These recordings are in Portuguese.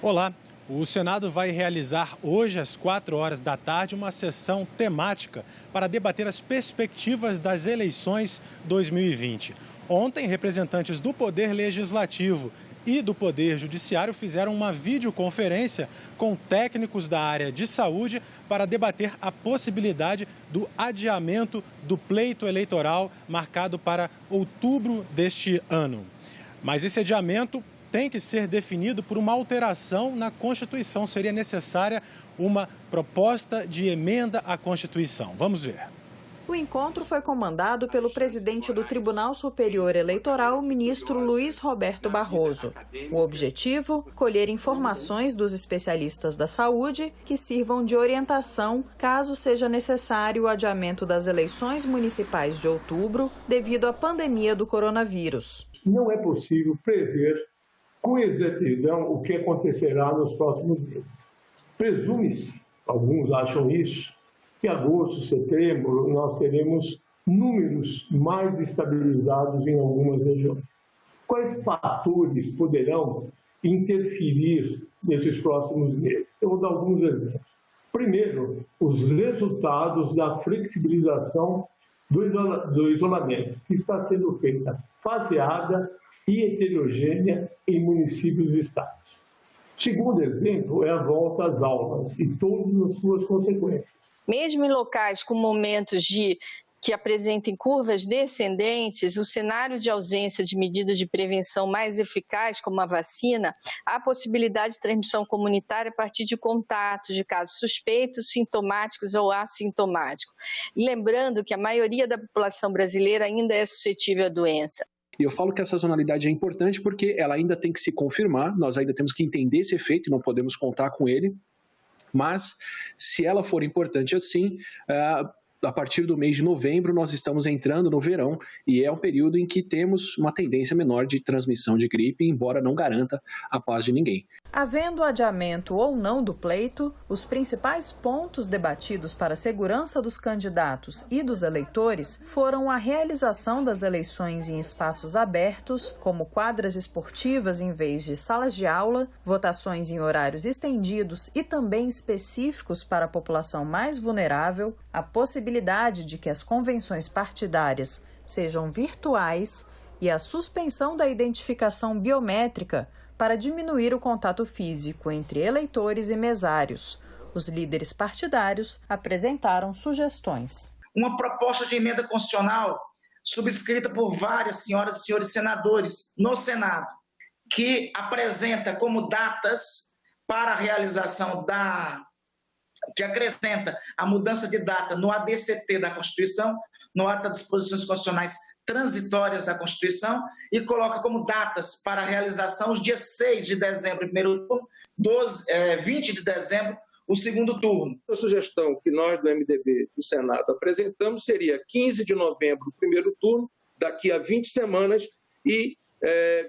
Olá, o Senado vai realizar hoje, às 4 horas da tarde, uma sessão temática para debater as perspectivas das eleições 2020. Ontem, representantes do Poder Legislativo e do Poder Judiciário fizeram uma videoconferência com técnicos da área de saúde para debater a possibilidade do adiamento do pleito eleitoral marcado para outubro deste ano. Mas esse adiamento tem que ser definido por uma alteração na Constituição. Seria necessária uma proposta de emenda à Constituição. Vamos ver. O encontro foi comandado pelo presidente do Tribunal Superior Eleitoral, ministro Luiz Roberto Barroso. O objetivo? Colher informações dos especialistas da saúde que sirvam de orientação caso seja necessário o adiamento das eleições municipais de outubro devido à pandemia do coronavírus. Não é possível prever com exatidão o que acontecerá nos próximos meses. Presume-se, alguns acham isso, que em agosto, setembro, nós teremos números mais estabilizados em algumas regiões. Quais fatores poderão interferir nesses próximos meses? Eu vou dar alguns exemplos. Primeiro, os resultados da flexibilização do isolamento, que está sendo feita faseada e heterogênea em municípios e estados. Segundo exemplo é a volta às aulas e todas as suas consequências. Mesmo em locais com momentos que apresentem curvas descendentes, o cenário de ausência de medidas de prevenção mais eficaz, como a vacina, há possibilidade de transmissão comunitária a partir de contatos de casos suspeitos, sintomáticos ou assintomáticos. E lembrando que a maioria da população brasileira ainda é suscetível à doença. E eu falo que essa sazonalidade é importante porque ela ainda tem que se confirmar, nós ainda temos que entender esse efeito, não podemos contar com ele, mas se ela for importante assim, a partir do mês de novembro nós estamos entrando no verão e é um período em que temos uma tendência menor de transmissão de gripe, embora não garanta a paz de ninguém. Havendo adiamento ou não do pleito, os principais pontos debatidos para a segurança dos candidatos e dos eleitores foram a realização das eleições em espaços abertos, como quadras esportivas em vez de salas de aula, votações em horários estendidos e também específicos para a população mais vulnerável, a possibilidade de que as convenções partidárias sejam virtuais e a suspensão da identificação biométrica para diminuir o contato físico entre eleitores e mesários. Os líderes partidários apresentaram sugestões. Uma proposta de emenda constitucional subscrita por várias senhoras e senhores senadores no Senado, que apresenta como datas para a realização que acrescenta a mudança de data no ADCT da Constituição, no ato das disposições constitucionais transitórias da Constituição, e coloca como datas para a realização os dias 6 de dezembro, primeiro turno, 20 de dezembro, o segundo turno. A sugestão que nós do MDB do Senado apresentamos seria 15 de novembro, o primeiro turno, daqui a 20 semanas, e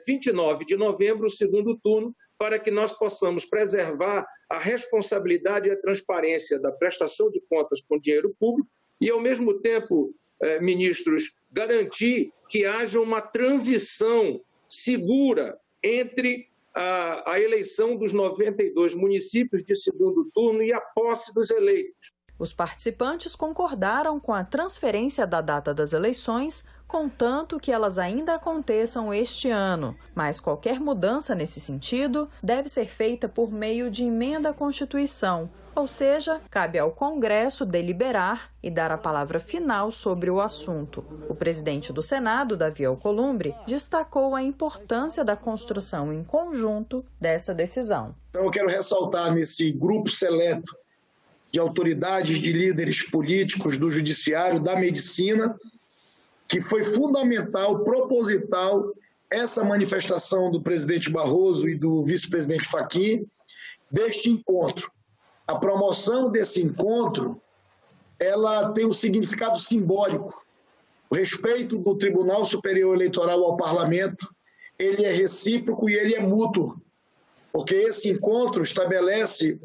29 de novembro, o segundo turno, para que nós possamos preservar a responsabilidade e a transparência da prestação de contas com dinheiro público e, ao mesmo tempo, ministros, garantir que haja uma transição segura entre a eleição dos 92 municípios de segundo turno e a posse dos eleitos. Os participantes concordaram com a transferência da data das eleições, contanto que elas ainda aconteçam este ano. Mas qualquer mudança nesse sentido deve ser feita por meio de emenda à Constituição, ou seja, cabe ao Congresso deliberar e dar a palavra final sobre o assunto. O presidente do Senado, Davi Alcolumbre, destacou a importância da construção em conjunto dessa decisão. Então eu quero ressaltar nesse grupo seleto de autoridades, de líderes políticos, do judiciário, da medicina, que foi fundamental, proposital, essa manifestação do presidente Barroso e do vice-presidente Fachin deste encontro. A promoção desse encontro, ela tem um significado simbólico. O respeito do Tribunal Superior Eleitoral ao Parlamento, ele é recíproco e ele é mútuo, porque esse encontro estabelece,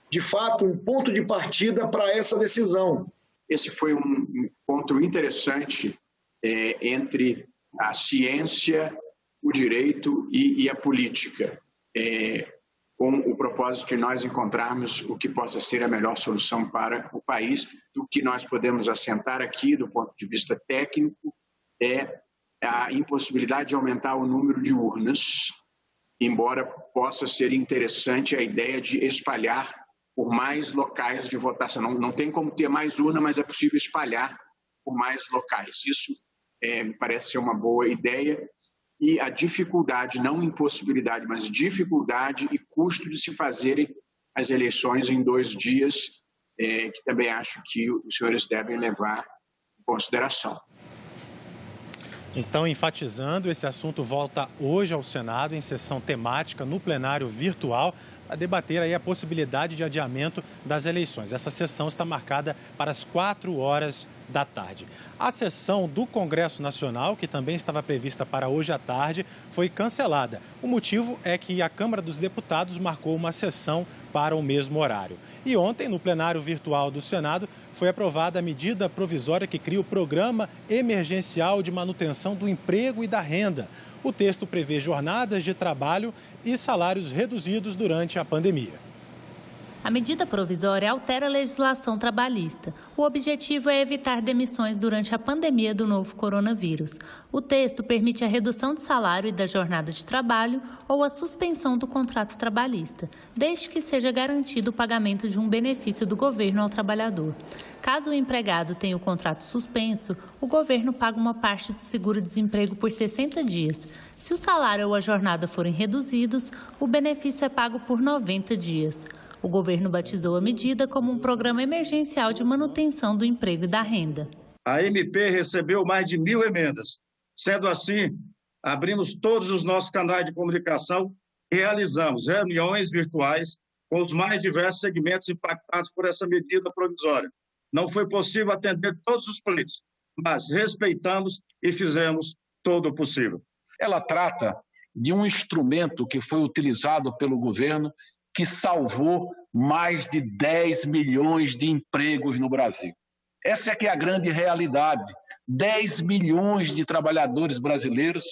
de fato, um ponto de partida para essa decisão. Esse foi um encontro interessante entre a ciência, o direito e a política. com o propósito de nós encontrarmos o que possa ser a melhor solução para o país. Do que nós podemos assentar aqui, do ponto de vista técnico, é a impossibilidade de aumentar o número de urnas, embora possa ser interessante a ideia de espalhar por mais locais de votação. Não tem como ter mais urna, mas é possível espalhar por mais locais. Isso me parece ser uma boa ideia. E a dificuldade, não impossibilidade, mas dificuldade e custo de se fazerem as eleições em 2 dias, que também acho que os senhores devem levar em consideração. Então, enfatizando, esse assunto volta hoje ao Senado em sessão temática no plenário virtual a debater aí a possibilidade de adiamento das eleições. Essa sessão está marcada para as 4h da tarde. A sessão do Congresso Nacional, que também estava prevista para hoje à tarde, foi cancelada. O motivo é que a Câmara dos Deputados marcou uma sessão para o mesmo horário. E ontem, no plenário virtual do Senado, foi aprovada a medida provisória que cria o Programa Emergencial de Manutenção do Emprego e da Renda. O texto prevê jornadas de trabalho e salários reduzidos durante a pandemia. A medida provisória altera a legislação trabalhista. O objetivo é evitar demissões durante a pandemia do novo coronavírus. O texto permite a redução de salário e da jornada de trabalho ou a suspensão do contrato trabalhista, desde que seja garantido o pagamento de um benefício do governo ao trabalhador. Caso o empregado tenha o contrato suspenso, o governo paga uma parte do seguro-desemprego por 60 dias. Se o salário ou a jornada forem reduzidos, o benefício é pago por 90 dias. O governo batizou a medida como um programa emergencial de manutenção do emprego e da renda. A MP recebeu mais de 1.000 emendas. Sendo assim, abrimos todos os nossos canais de comunicação e realizamos reuniões virtuais com os mais diversos segmentos impactados por essa medida provisória. Não foi possível atender todos os pleitos, mas respeitamos e fizemos todo o possível. Ela trata de um instrumento que foi utilizado pelo governo que salvou mais de 10 milhões de empregos no Brasil. Essa é que é a grande realidade. 10 milhões de trabalhadores brasileiros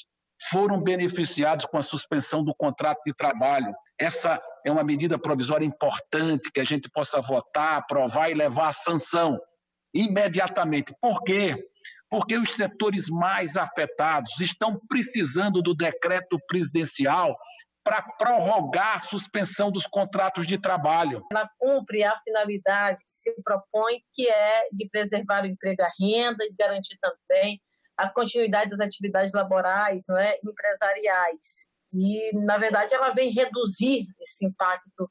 foram beneficiados com a suspensão do contrato de trabalho. Essa é uma medida provisória importante que a gente possa votar, aprovar e levar à sanção imediatamente. Por quê? Porque os setores mais afetados estão precisando do decreto presidencial para prorrogar a suspensão dos contratos de trabalho. Ela cumpre a finalidade que se propõe, que é de preservar o emprego e a renda e garantir também a continuidade das atividades laborais, empresariais. E, na verdade, ela vem reduzir esse impacto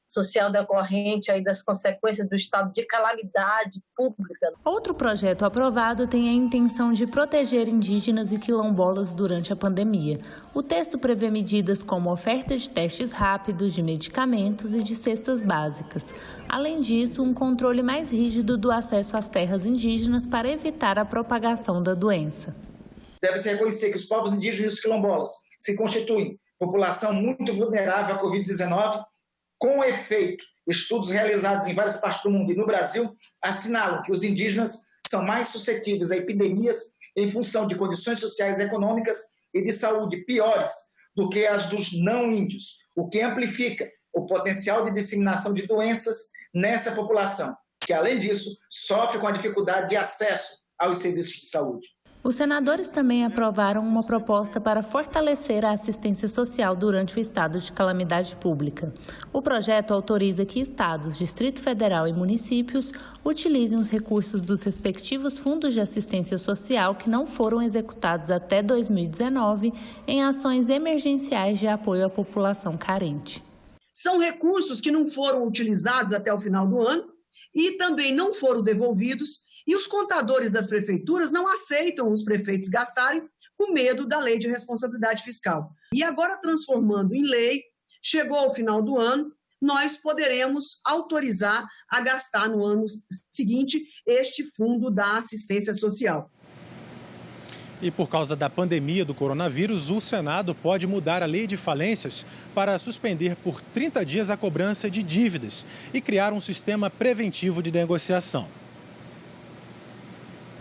social decorrente aí das consequências do estado de calamidade pública. Outro projeto aprovado tem a intenção de proteger indígenas e quilombolas durante a pandemia. O texto prevê medidas como oferta de testes rápidos, de medicamentos e de cestas básicas. Além disso, um controle mais rígido do acesso às terras indígenas para evitar a propagação da doença. Deve-se reconhecer que os povos indígenas e os quilombolas se constituem população muito vulnerável à Covid-19. Com efeito, estudos realizados em várias partes do mundo e no Brasil assinalam que os indígenas são mais suscetíveis a epidemias em função de condições sociais, econômicas e de saúde piores do que as dos não índios, o que amplifica o potencial de disseminação de doenças nessa população, que, além disso, sofre com a dificuldade de acesso aos serviços de saúde. Os senadores também aprovaram uma proposta para fortalecer a assistência social durante o estado de calamidade pública. O projeto autoriza que estados, Distrito Federal e municípios utilizem os recursos dos respectivos fundos de assistência social que não foram executados até 2019 em ações emergenciais de apoio à população carente. São recursos que não foram utilizados até o final do ano e também não foram devolvidos. E os contadores das prefeituras não aceitam os prefeitos gastarem com medo da lei de responsabilidade fiscal. E agora, transformando em lei, chegou ao final do ano, nós poderemos autorizar a gastar no ano seguinte este fundo da assistência social. E por causa da pandemia do coronavírus, o Senado pode mudar a lei de falências para suspender por 30 dias a cobrança de dívidas e criar um sistema preventivo de negociação.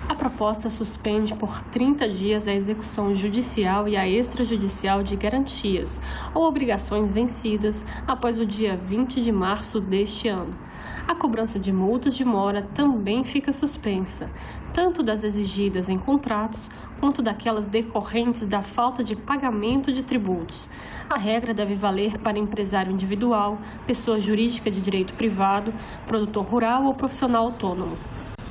A proposta suspende por 30 dias a execução judicial e a extrajudicial de garantias ou obrigações vencidas após o dia 20 de março deste ano. A cobrança de multas de mora também fica suspensa, tanto das exigidas em contratos quanto daquelas decorrentes da falta de pagamento de tributos. A regra deve valer para empresário individual, pessoa jurídica de direito privado, produtor rural ou profissional autônomo.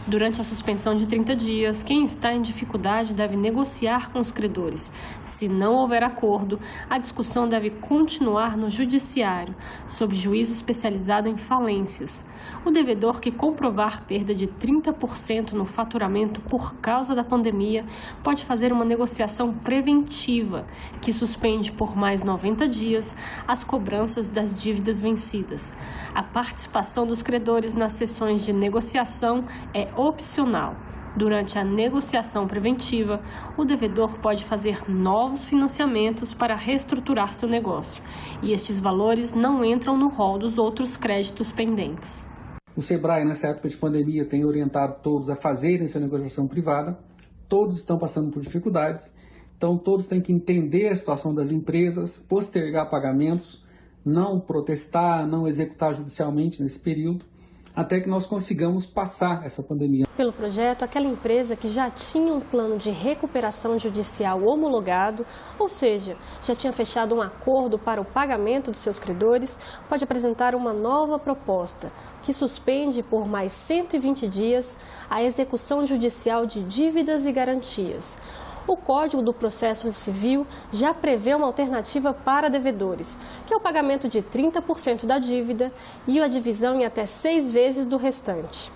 Durante a suspensão de 30 dias, quem está em dificuldade deve negociar com os credores. Se não houver acordo, a discussão deve continuar no judiciário, sob juízo especializado em falências. O devedor que comprovar perda de 30% no faturamento por causa da pandemia pode fazer uma negociação preventiva, que suspende por mais 90 dias as cobranças das dívidas vencidas. A participação dos credores nas sessões de negociação é opcional. Durante a negociação preventiva, o devedor pode fazer novos financiamentos para reestruturar seu negócio, e estes valores não entram no rol dos outros créditos pendentes. O Sebrae, nessa época de pandemia, tem orientado todos a fazerem sua negociação privada. Todos estão passando por dificuldades, então todos têm que entender a situação das empresas, postergar pagamentos, não protestar, não executar judicialmente nesse período, até que nós consigamos passar essa pandemia. Pelo projeto, aquela empresa que já tinha um plano de recuperação judicial homologado, ou seja, já tinha fechado um acordo para o pagamento de seus credores, pode apresentar uma nova proposta, que suspende por mais 120 dias a execução judicial de dívidas e garantias. O Código do Processo Civil já prevê uma alternativa para devedores, que é o pagamento de 30% da dívida e a divisão em até 6 vezes do restante.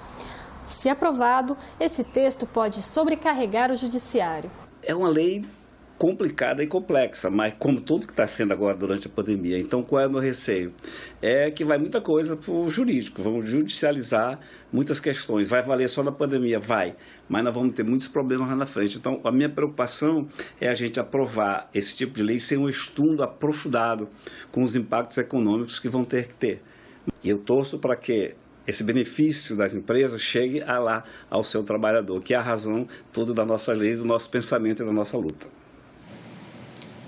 Se aprovado, esse texto pode sobrecarregar o judiciário. É uma lei complicada e complexa, mas como tudo que está sendo agora durante a pandemia. Então, qual é o meu receio? É que vai muita coisa para o jurídico, vamos judicializar muitas questões. Vai valer só na pandemia? Vai, mas nós vamos ter muitos problemas lá na frente. Então, a minha preocupação é a gente aprovar esse tipo de lei sem um estudo aprofundado com os impactos econômicos que vão ter que ter. E eu torço para que esse benefício das empresas chegue lá ao seu trabalhador, que é a razão toda da nossa lei, do nosso pensamento e da nossa luta.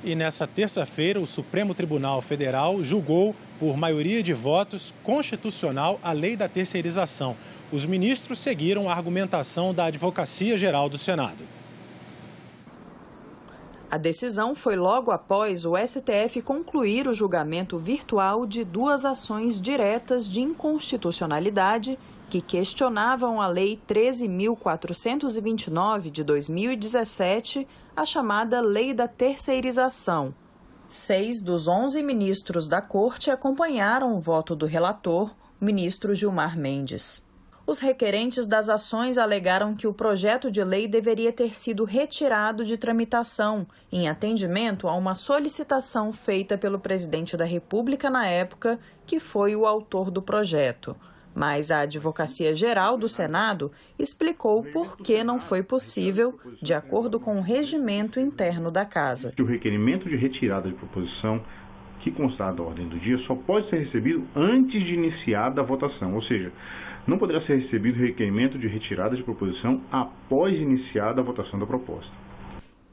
E nessa terça-feira, o Supremo Tribunal Federal julgou, por maioria de votos, constitucional a lei da terceirização. Os ministros seguiram a argumentação da Advocacia Geral do Senado. A decisão foi logo após o STF concluir o julgamento virtual de 2 ações diretas de inconstitucionalidade que questionavam a Lei 13.429 de 2017, a chamada Lei da Terceirização. 6 dos 11 ministros da Corte acompanharam o voto do relator, o ministro Gilmar Mendes. Os requerentes das ações alegaram que o projeto de lei deveria ter sido retirado de tramitação, em atendimento a uma solicitação feita pelo presidente da República na época, que foi o autor do projeto. Mas a Advocacia Geral do Senado explicou por que não foi possível, de acordo com o regimento interno da Casa. O requerimento de retirada de proposição que constar da ordem do dia só pode ser recebido antes de iniciada a votação, ou seja, não poderá ser recebido requerimento de retirada de proposição após iniciada a votação da proposta.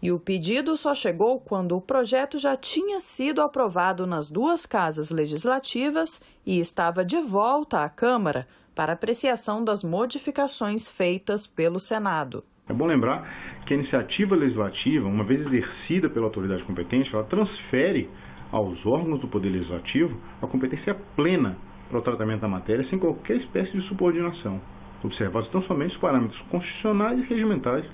E o pedido só chegou quando o projeto já tinha sido aprovado nas 2 casas legislativas e estava de volta à Câmara para apreciação das modificações feitas pelo Senado. É bom lembrar que a iniciativa legislativa, uma vez exercida pela autoridade competente, ela transfere aos órgãos do Poder Legislativo a competência plena para o tratamento da matéria sem qualquer espécie de subordinação, observados tão somente os parâmetros constitucionais e regimentais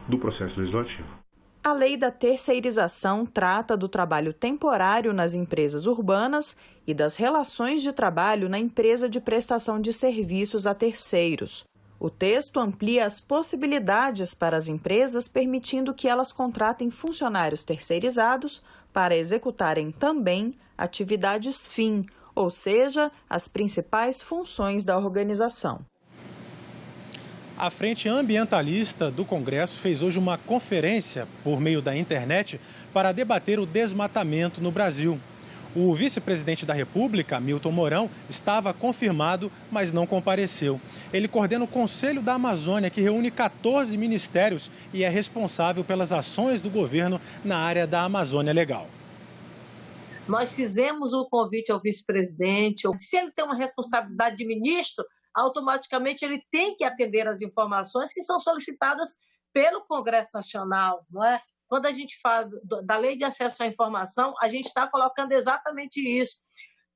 do processo legislativo. A lei da terceirização trata do trabalho temporário nas empresas urbanas e das relações de trabalho na empresa de prestação de serviços a terceiros. O texto amplia as possibilidades para as empresas, permitindo que elas contratem funcionários terceirizados para executarem também atividades fim, ou seja, as principais funções da organização. A Frente Ambientalista do Congresso fez hoje uma conferência por meio da internet para debater o desmatamento no Brasil. O vice-presidente da República, Hamilton Mourão, estava confirmado, mas não compareceu. Ele coordena o Conselho da Amazônia, que reúne 14 ministérios e é responsável pelas ações do governo na área da Amazônia Legal. Nós fizemos o convite ao vice-presidente. Se ele tem uma responsabilidade de ministro, automaticamente ele tem que atender às informações que são solicitadas pelo Congresso Nacional, não é? Quando a gente fala da Lei de Acesso à Informação, a gente está colocando exatamente isso.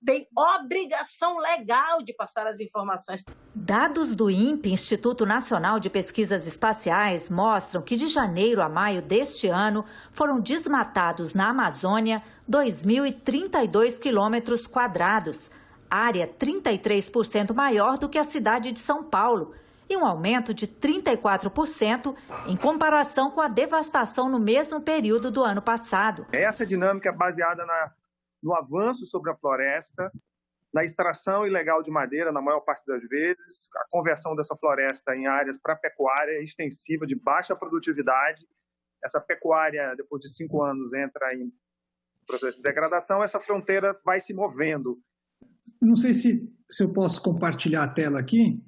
Tem obrigação legal de passar as informações. Dados do INPE, Instituto Nacional de Pesquisas Espaciais, mostram que de janeiro a maio deste ano foram desmatados na Amazônia 2.032 quilômetros quadrados, área 33% maior do que a cidade de São Paulo, e um aumento de 34% em comparação com a devastação no mesmo período do ano passado. Essa dinâmica é baseada no avanço sobre a floresta, na extração ilegal de madeira, na maior parte das vezes, a conversão dessa floresta em áreas para pecuária extensiva de baixa produtividade. Essa pecuária, depois de 5 anos, entra em processo de degradação, essa fronteira vai se movendo. Não sei se eu posso compartilhar a tela aqui.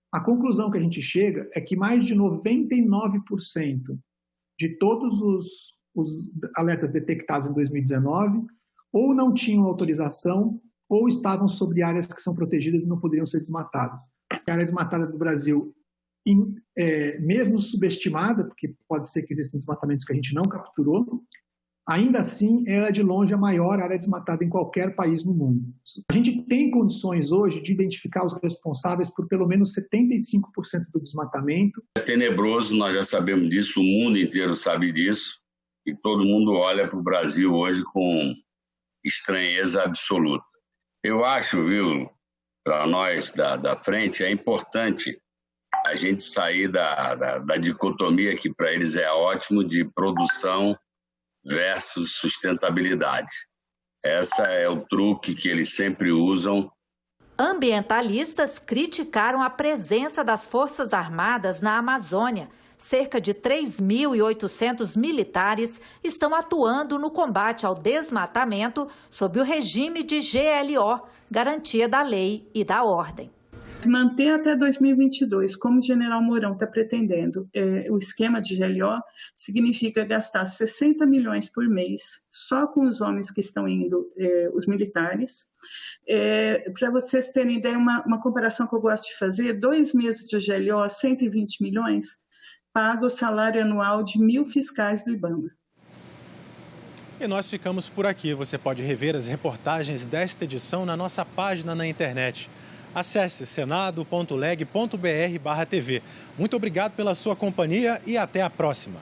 A conclusão que a gente chega é que mais de 99% de todos os alertas detectados em 2019 ou não tinham autorização ou estavam sobre áreas que são protegidas e não poderiam ser desmatadas. A área desmatada do Brasil, mesmo subestimada, porque pode ser que existam desmatamentos que a gente não capturou, ainda assim ela é de longe a maior área desmatada em qualquer país no mundo. A gente tem condições hoje de identificar os responsáveis por pelo menos 75% do desmatamento. É tenebroso, nós já sabemos disso, o mundo inteiro sabe disso, e todo mundo olha para o Brasil hoje com estranheza absoluta. Eu acho, viu, para nós da frente, é importante a gente sair da dicotomia que para eles é ótimo de produção versus sustentabilidade. Essa é o truque que eles sempre usam. Ambientalistas criticaram a presença das Forças Armadas na Amazônia. Cerca de 3.800 militares estão atuando no combate ao desmatamento sob o regime de GLO, garantia da lei e da ordem. Manter até 2022, como o general Mourão está pretendendo, o esquema de GLO significa gastar 60 milhões por mês só com os homens que estão indo, os militares. Para vocês terem ideia, uma comparação que eu gosto de fazer, 2 meses de GLO, 120 milhões, paga o salário anual de 1.000 fiscais do IBAMA. E nós ficamos por aqui. Você pode rever as reportagens desta edição na nossa página na internet. Acesse senado.leg.br/TV. Muito obrigado pela sua companhia e até a próxima.